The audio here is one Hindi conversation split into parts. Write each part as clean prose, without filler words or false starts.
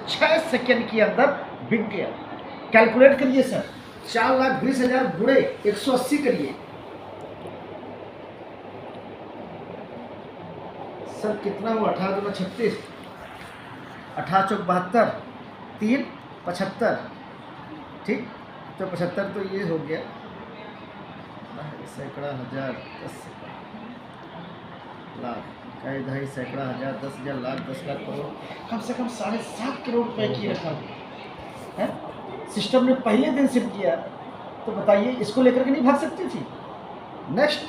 6 सेकंड के अंदर बिक गया। कैलकुलेट करिए सर, 4,20,000 गुणे 180 करिए सर, कितना हुआ? 18 दूना 36, 18 चौक 72, 3 75, ठीक। तो 75 तो ये हो गया, सैकड़ा हजार 10 लाख, कई ढाई सैकड़ा हजार 10,000 लाख 10 लाख करोड़, कम से कम 7.5 करोड़ रुपए की रकम है। सिस्टम ने पहले दिन सेल किया, तो बताइए इसको लेकर के नहीं भाग सकती थी। नेक्स्ट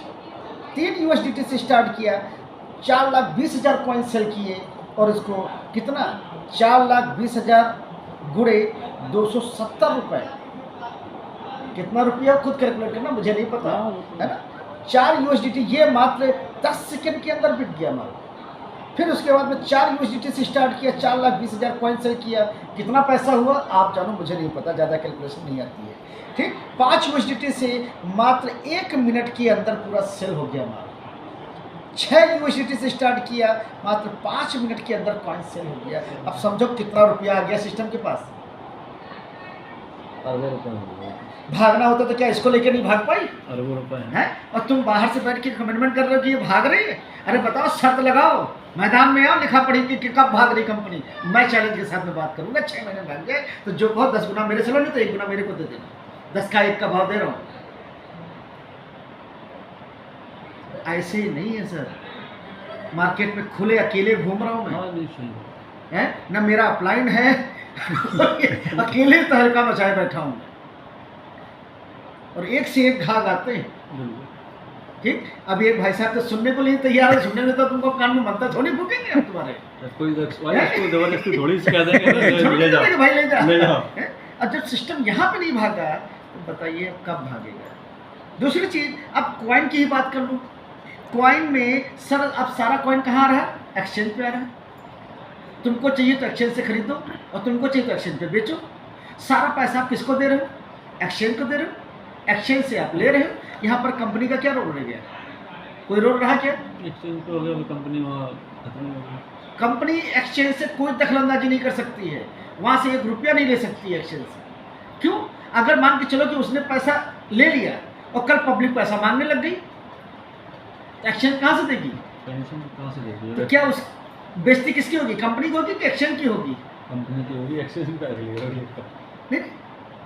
3 USDT से स्टार्ट किया, 4,20,000 कॉइन सेल किए और इसको कितना 4,20,000 गुणे 270 रुपये, कितना रुपया खुद कैलकुलेट करना, मुझे नहीं पता है ना। 4 USDT ये मात्र 10 सेकंड के अंदर बिक गया माल। फिर उसके बाद में 4 USDT से स्टार्ट किया, 4,20,000 कॉइन सेल किया, कितना पैसा हुआ आप जानो, मुझे नहीं पता, ज़्यादा कैलकुलेशन नहीं आती है, ठीक। 5 USDT से मात्र 1 मिनट के अंदर पूरा सेल हो गया माल। 6 USDT से स्टार्ट किया, मात्र 5 मिनट के अंदर कॉइन सेल हो गया। अब समझो कितना रुपया आ गया सिस्टम के पास। अरबों रुपए भागना होता तो क्या इसको लेके नहीं भाग पाई? अरबों रुपए हैं? और तुम बाहर से बैठ के कमेंटमेंट कर रहे हो कि ये भाग रही है। अरे बताओ, शर्त लगाओ, मैदान में आओ, लिखा पढ़ी कि कब भाग रही कंपनी। मैं चैलेंज के साथ में बात करूंगा, 6 महीने भाग जाए तो जो भाव 10 गुना मेरे से लो, नहीं तो 1 गुना मेरे को दे देना। 10 का 1 का भाव दे रहा हूँ। ऐसे ही नहीं है सर, मार्केट में खुले अकेले घूम रहा हूँ मैं, है ना, मेरा अपलाइन है अकेले तहलका मचाए बैठा हूँ और एक से एक घाघ आते हैं, ठीक। अब एक भाई साहब तो सुनने को नहीं तैयार है, सुनने में तो तुमको कान में मनता थोड़ी फूकेंगे हम तुम्हारे। कोई जबरदस्ती थोड़ी सिखा देंगे ले जाओ भाई ले ले जाओ। जाओ। अब जब सिस्टम यहाँ पे नहीं भागा तो बताइए कब भागेगा। दूसरी चीज, अब कॉइन की ही बात कर लूँ। कॉइन में सर अब सारा कॉइन कहाँ रहा? एक्सचेंज पे आ रहा है। तुमको चाहिए तो एक्सचेंज से खरीदो और तुमको चाहिए तो एक्सचेंज पे बेचो। सारा पैसा आप किसको दे रहे हो? एक्सचेंज को दे रहे हो, एक्सचेंज से आप ले रहे हो। यहाँ पर कंपनी का क्या रोल रह गया? कोई रोल रहा क्या? एक्सचेंज तो हो गया, कंपनी वहाँ खत्म हो गई। कंपनी एक्सचेंज से कोई दखलंदाजी नहीं कर सकती है, वहाँ से 1 रुपया नहीं ले सकती है एक्सचेंज से। क्यों? अगर मान के चलो कि उसने पैसा ले लिया और कल पब्लिक पैसा मांगने लग गई, एक्सचेंज कहाँ से देगी? कहाँ से देगी? तो क्या उस बेइज्जती किसकी होगी? कंपनी की होगी कि एक्सचेंज की होगी? कंपनी की होगी, एक्सचेंज में पैसे लेगा। नहीं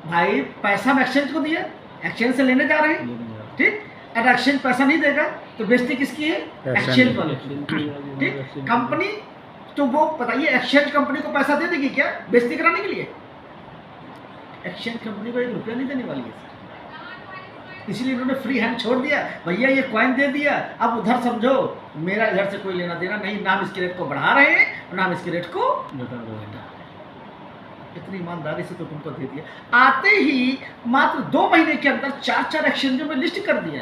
भाई, पैसा हम एक्सचेंज को दिया, एक्सचेंज से लेने जा रहे हैं, ठीक। अगर एक्सचेंज पैसा नहीं देगा तो बेइज्जती किसकी है? एक्सचेंज वाले, ठीक। कंपनी तो वो बताइए, एक्सचेंज कंपनी को पैसा दे देगी क्या बेइज्जती कराने के लिए? एक्सचेंज कंपनी को 1 रुपया नहीं देने वाली है, इसलिए उन्होंने फ्री हैंड छोड़ दिया। भैया ये कॉइन दे दिया, अब उधर समझो मेरा इधर से कोई लेना देना नहीं, नाम इसके रेट को बढ़ा रहे हैं और नाम इसके रेट को घटा रहे हैं। इतनी ईमानदारी से तो तुमको दे दिया। आते ही मात्र 2 महीने के अंदर 4 एक्सचेंजों में लिस्ट कर दिया।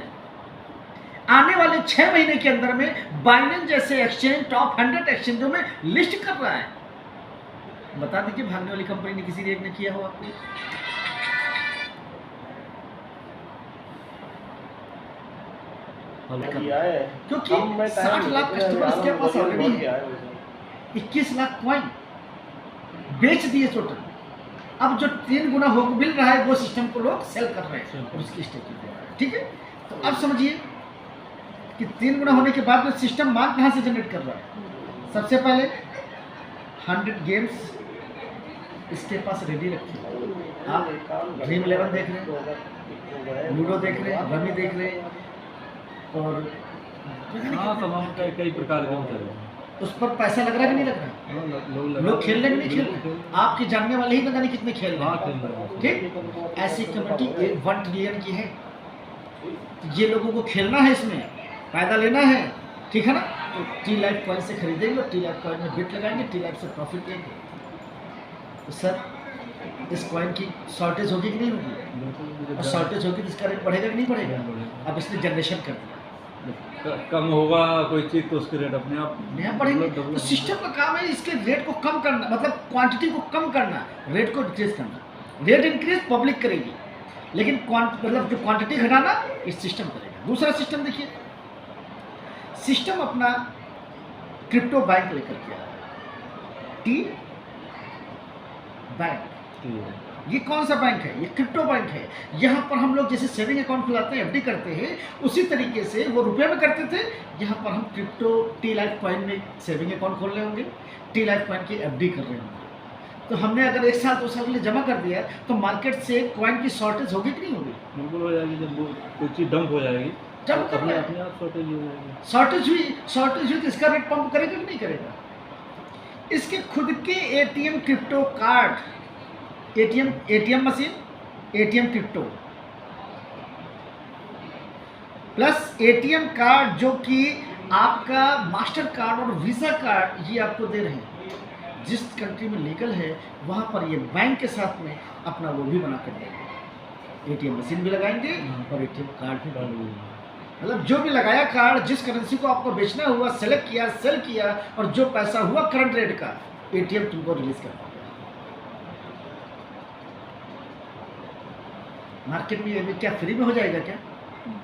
आने वाले 6 महीने के अंदर में बाइनेंस जैसे एक्सचेंज टॉप 100 एक्सचेंजों में लिस्ट कर रहा है। बता दीजिए भागने वाली कंपनी ने किसी रेट ने किया हो आपको? क्योंकि 60 लाख कस्टमर इसके पास ऑलरेडी है, 21 लाख कॉइन बेच दिए टोटल। अब जो 3 गुना हो मिल रहा है वो सिस्टम को लोग सेल कर रहे हैं और उसकी स्टेकिंग कर रहे हैं, ठीक है। तो अब समझिए कि 3 गुना होने के बाद में सिस्टम माल कहाँ से जनरेट कर रहा है? सबसे पहले 100 गेम्स इसके पास रेडी रखे। आप ड्रीम 11 देख रहे हैं, लूडो देख रहे हैं, रमी देख रहे हैं और तमाम कई प्रकार के होते हैं। उस पर पैसा लग रहा है कि नहीं लग रहा? लोग खेल रहे कि नहीं खेल रहे? आपके जानने वाले ही पता नहीं कितने खेल रहे हैं, ठीक। ऐसी कमेटी 1 ट्रिलियन की है, ये लोगों को खेलना है, इसमें फायदा लेना है, ठीक है ना। तो T-Life कॉइन से खरीदेंगे और T-Life कॉइन में बिट लगाएंगे, T-Life से प्रॉफिट लेंगे। तो सर इस कॉइन की शॉर्टेज होगी कि नहीं होगी? और शॉर्टेज होगी तो इसका रेट बढ़ेगा कि नहीं बढ़ेगा? अब इसने जनरेशन कर दिया, कम होगा कोई चीज़ तो उसके रेट अपने आप नया बढ़ेंगे। तो सिस्टम का काम है इसके रेट को कम करना, मतलब क्वांटिटी को कम करना, रेट को डिक्रीज करना। रेट इंक्रीज पब्लिक करेगी, लेकिन मतलब जो क्वांटिटी घटाना इस सिस्टम करेगा। दूसरा सिस्टम देखिए, सिस्टम अपना क्रिप्टो बैंक लेकर के आया, बैंक। ये कौन सा बैंक है? ये क्रिप्टो बैंक है। यहाँ पर हम लोग जैसे सेविंग अकाउंट खुलाते हैं, एफडी करते हैं, उसी तरीके से वो रुपये में करते थे, यहाँ पर हम क्रिप्टो टी लाइफ कॉइन में सेविंग अकाउंट खोल रहे होंगे, टी लाइफ कॉइन की एफडी कर रहे होंगे। तो हमने अगर 1 साल 2 साल के लिए जमा कर दिया तो मार्केट से कॉइन की शॉर्टेज होगी कि नहीं होगी? बिल्कुल हो जाएगी। जब वो कोई चीज़ डंप हो जाएगी डंप अपने करना अपने आप शॉर्टेज हो जाएगी। शॉर्टेज हुई तो इसका रेट पंप करेगा कि नहीं करेगा? इसके खुद के ATM crypto card, ATM machine, ATM crypto plus ATM card जो कि आपका मास्टर कार्ड और वीज़ा कार्ड ये आपको दे रहे हैं। जिस कंट्री में लीगल है वहाँ पर ये बैंक के साथ में अपना वो भी बना कर देंगे, एटीएम मशीन भी लगाएंगे और एटीएम कार्ड भी बनाएंगे। मतलब जो भी लगाया कार्ड, जिस करेंसी को आपको बेचना हुआ, सेलेक्ट किया, सेल किया, और जो पैसा हुआ करंट रेट का, एटीएम तुमको रिलीज करता है। मार्केट में ये क्या फ्री में हो जाएगा क्या?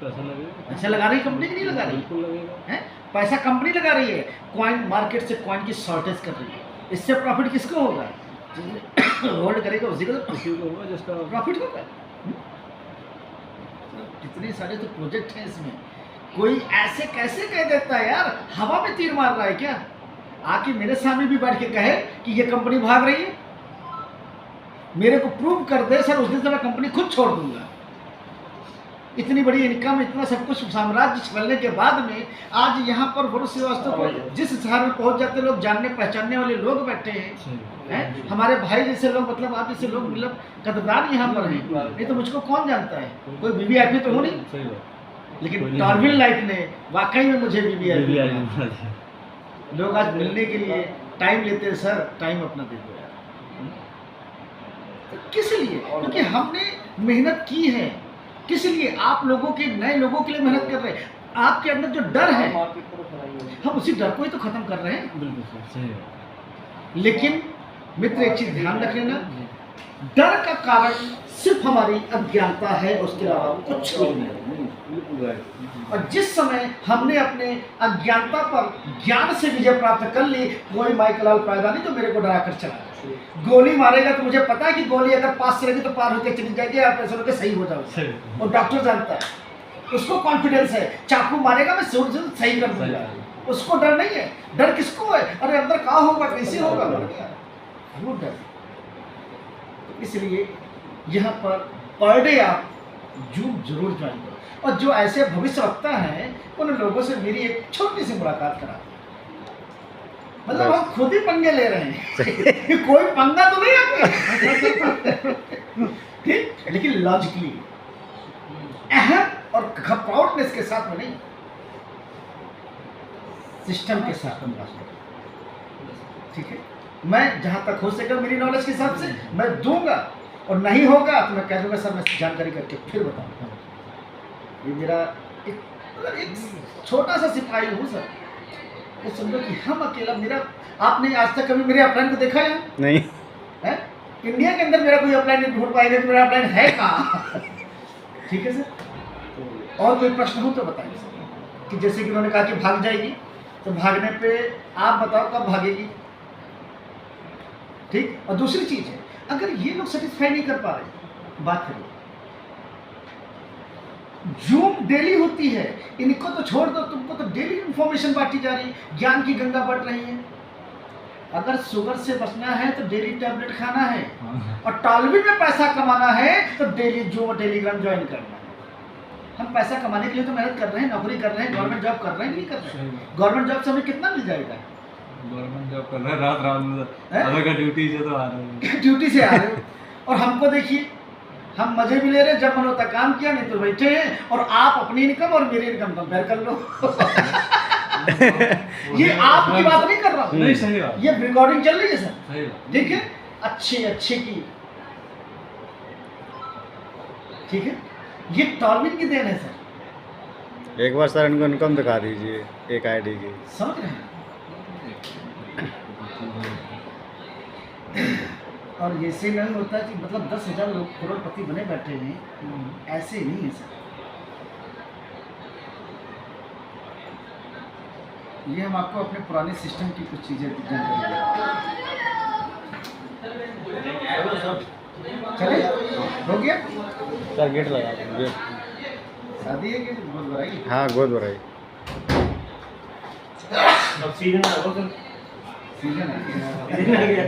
पैसा लगेगा। पैसा लगा रही कंपनी की नहीं लगा रही बिल्कुल लगेगा है? पैसा कंपनी लगा रही है, कॉइन मार्केट से कॉइन की शॉर्टेज कर रही है। इससे प्रॉफिट किसको होगा? होल्ड करेगा उसी को तो किसी को होगा जिसका प्रॉफिट होगा। कितने सारे तो प्रोजेक्ट हैं इसमें। कोई ऐसे कैसे कह देता है यार, हवा में तीर मार रहा है क्या? आके मेरे सामने भी बैठ के कहे कि ये कंपनी भाग रही है, मेरे को प्रूव कर दे सर, उस दिन से मैं कंपनी खुद छोड़ दूंगा। इतनी बड़ी इनकम, इतना सब कुछ साम्राज्य चलने के बाद में आज यहाँ पर वरुण श्रीवास्तव को जिस शहर में पहुँच जाते लोग, जानने पहचानने वाले लोग बैठे हैं, हमारे भाई जैसे लोग, मतलब आप जैसे लोग, मतलब कदरदान यहाँ पर हैं। नहीं तो मुझको कौन जानता है? कोई वीवीआईपी तो हो नहीं, सही बात। लेकिन टॉर्विन लाइफ ने वाकई में मुझे वीवीआईपी बनाया। लोग आज मिलने के लिए टाइम लेते हैं, सर टाइम अपना दे दो यार। तो किस लिए? क्योंकि हमने मेहनत की है। किस लिए? आप लोगों के, नए लोगों के लिए मेहनत कर रहे हैं। आपके अंदर जो डर है, हम उसी डर को ही तो खत्म कर रहे हैं। बिल्कुल सही है। लेकिन मित्र एक चीज ध्यान रख लेना, डर का कारण सिर्फ हमारी अज्ञानता है, उसके अलावा कुछ नहीं। और जिस समय हमने अपने अज्ञानता पर ज्ञान से विजय प्राप्त कर ली, कोई माइकलाल पैदा नहीं तो मेरे को डरा कर चला। गोली मारेगा तो मुझे पता है कि गोली अगर पास चलेगी तो पार होकर चली जाएगी, आप ऐसा होकर सही हो जाओगे, और डॉक्टर जानता है, उसको कॉन्फिडेंस है। चाकू मारेगा मैं सूर से सही कर दूंगा, उसको डर नहीं है। डर किसको है? अरे अंदर कहाँ होगा, कैसे होगा, वो डर। इसलिए यहाँ पर डे आप जूम जरूर ज्वाइन करो, और जो ऐसे भविष्य वक्ता हैं उन लोगों से मेरी एक छोटी सी मुलाकात करा। मतलब हम खुद ही पंगे ले रहे हैं कोई पंगा तो नहीं आपके ठीक, लेकिन लॉजिकली, अहम और प्राउडनेस के साथ में नहीं, सिस्टम के साथ में। ठीक है, मैं जहाँ तक हो सके मेरी नॉलेज के हिसाब से मैं दूंगा, और नहीं होगा तो मैं कह दूंगा सर मैं जानकारी करके फिर बताऊंगा। ये मेरा एक छोटा सा सिपाही हूँ सर। ये समझो कि हम अकेला, मेरा, आपने आज तक कभी मेरे अपलाइन को देखा है? नहीं है? इंडिया के अंदर मेरा कोई अपलाइन नहीं ढूंढ पाएगा कि मेरा अपलाइन है कहाँ ठीक है सर। और कोई प्रश्न हो तो बताइए सर। कि जैसे कि उन्होंने कहा कि भाग जाएगी, तो भागने पे आप बताओ कब भागेगी? ठीक। और दूसरी चीज है, अगर ये लोग सेटिस्फाई नहीं कर पा रहे, बात करिए, जूम डेली होती है, इनको तो छोड़ दो, तुमको तो डेली इंफॉर्मेशन बांटी जा रही है, ज्ञान की गंगा बढ़ रही है। अगर शुगर से बचना है तो डेली टैबलेट खाना है, और टॉलविन में पैसा कमाना है तो डेली जूम टेलीग्राम ज्वाइन करना है। हम पैसा कमाने के लिए तो मेहनत कर रहे हैं, नौकरी कर रहे हैं, गवर्नमेंट जॉब कर रहे हैं, नहीं कर रहे हैं। गवर्नमेंट जॉब से हमें कितना मिल जाएगा? गवर्नमेंट जॉब कर रहे हैं, रात में अलग ड्यूटी से तो आ रहे हैं ड्यूटी से आ रहे हो, और हमको देखिए, हम मजे भी ले रहे हैं, जब मन होता काम किया, नहीं तो बैठे हैं। और आप अपनी इनकम और मेरी इनकम कंपेयर कर लो ये आपकी बात नहीं कर रहा हूँ, नहीं सही बात, ये रिकॉर्डिंग चल रही है सर, सही बात। ठीक है, अच्छे की, ठीक है, ये टॉलविन की देन है सर। एक बार सर इनको इनकम दिखा दीजिए एक आईडी की। समझ रहे हैं? और ऐसे नहीं होता कि मतलब 10,000 लोग करोड़पति बने बैठे हैं, ऐसे नहीं है सर। ये हम आपको अपने पुराने सिस्टम की कुछ चीज़ें जानकारी देंगे। सब चले हो गया सर गेट लगा गेट। शादी है कि बहुत बड़ाई हाँ गोद भराई। अब सीजन है सीजन आ गया